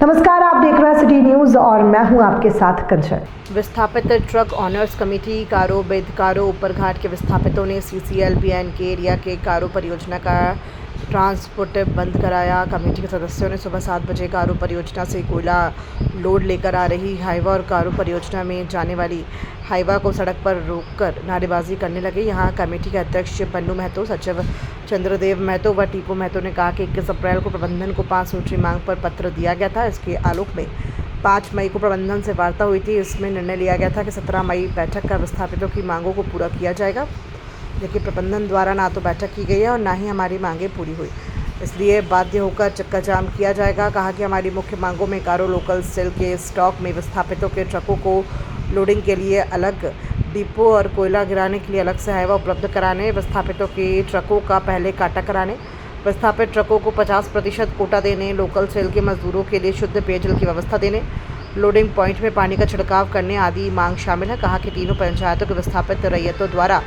नमस्कार, आप देख रहे हैं सिटी न्यूज और मैं हूं आपके साथ कंचन। विस्थापित ट्रक ऑनर्स कमेटी कारो बेदकारो ऊपरघाट के विस्थापितों ने CCL BN के एरिया के कारो परियोजना का ट्रांसपोर्ट बंद कराया। कमेटी के सदस्यों ने सुबह 7 बजे कारो परियोजना से कोयला लोड लेकर आ रही हाईवा और कारो परियोजना में जाने वाली हाईवा को सड़क पर रोककर नारेबाजी करने लगे। यहाँ कमेटी के अध्यक्ष पन्नू महतो, सचिव चंद्रदेव महतो व टीपू महतो ने कहा कि 21 अप्रैल को प्रबंधन को 5 सूत्री मांग पर पत्र दिया गया था। इसके आलोक में 5 मई को प्रबंधन से वार्ता हुई थी। इसमें निर्णय लिया गया था कि 17 मई बैठक कर विस्थापितों की मांगों को पूरा किया जाएगा, लेकिन प्रबंधन द्वारा ना तो बैठक की गई है और ना ही हमारी मांगें पूरी हुई, इसलिए बाध्य होकर चक्का जाम किया जाएगा। कहा कि हमारी मुख्य मांगों में कारो लोकल सेल के स्टॉक में विस्थापितों के ट्रकों को लोडिंग के लिए अलग डिपो और कोयला गिराने के लिए अलग से हाईवा उपलब्ध कराने, विस्थापितों के ट्रकों का पहले काटा कराने, विस्थापित ट्रकों को 50% कोटा देने, लोकल सेल के मजदूरों के लिए शुद्ध पेयजल की व्यवस्था देने, लोडिंग पॉइंट में पानी का छिड़काव करने आदि मांग शामिल है। कहा कि तीनों पंचायतों के विस्थापित रैयतों द्वारा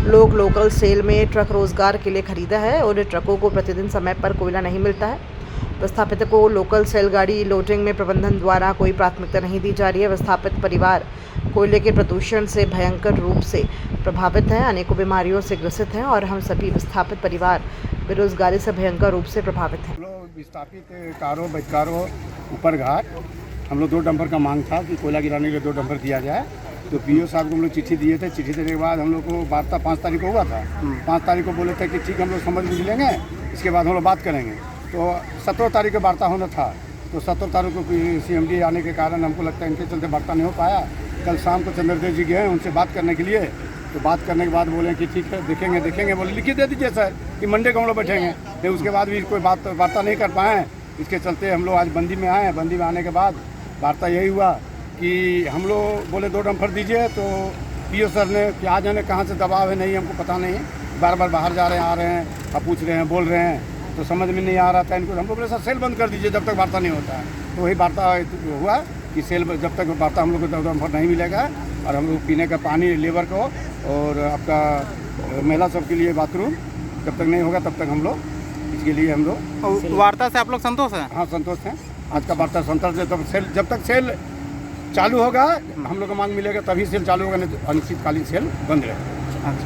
लोग लोकल सेल में ट्रक रोजगार के लिए खरीदा है और ट्रकों को प्रतिदिन समय पर कोयला नहीं मिलता है। विस्थापित को लोकल सेल गाड़ी लोडिंग में प्रबंधन द्वारा कोई प्राथमिकता नहीं दी जा रही है। विस्थापित परिवार कोयले के प्रदूषण से भयंकर रूप से प्रभावित हैं, अनेकों बीमारियों से ग्रसित हैं और हम सभी विस्थापित परिवार बेरोजगारी से भयंकर रूप से प्रभावित हैं। हम लोग विस्थापित कारो बेदकारो ऊपरघाट हम लोग 2 डंपर का मांग था कि कोयला गिराने के लिए 2 डंपर दिया जाए। तो PO साहब को हम लोग चिट्ठी दिए थे। चिट्ठी देने के बाद हम लोग को वार्ता 5 तारीख को हुआ था। 5 तारीख को बोले थे कि ठीक हम लोग समझ बुझ लेंगे, इसके बाद हम लोग बात करेंगे। तो 17 तारीख को वार्ता होना था। तो 17 तारीख को CMD आने के कारण हमको लगता है इनके चलते वार्ता नहीं हो पाया। कल शाम को चंद्रदेव जी गए उनसे बात करने के लिए। तो बात करने के बाद बोले कि ठीक है देखेंगे बोले लिखित दे दीजिए सर कि मंडे को हम लोग बैठेंगे। फिर उसके बाद भी कोई वार्ता नहीं कर पाए। इसके चलते हम लोग आज बंदी में आए। बंदी में आने के बाद वार्ता यही हुआ कि हम लोग बोले 2 डंपर दीजिए। तो PO सर ने कि आ जाने कहाँ से दबाव है नहीं हमको पता नहीं, बार बार बाहर जा रहे हैं आ रहे हैं, अब पूछ रहे हैं बोल रहे हैं, तो समझ में नहीं आ रहा था इनको। हम लोग बोले सर सेल बंद कर दीजिए जब तक वार्ता नहीं होता है। तो वही वार्ता हुआ कि सेल जब तक वार्ता हम लोग को 2 डंपर नहीं मिलेगा और हम लोग पीने का पानी लेबर को और आपका महिला सब के लिए बाथरूम जब तक नहीं होगा तब तक हम लोग इसके लिए हम लोग वार्ता से आप लोग संतोष हैं? हाँ संतोष हैं। आज का वार्ता संतोष है। जब तक सेल चालू होगा हम लोग को मांग मिलेगा तभी सेल चालू होगा, नहीं तो अनिश्चितकालीन सेल बंद रहेगा। अच्छा।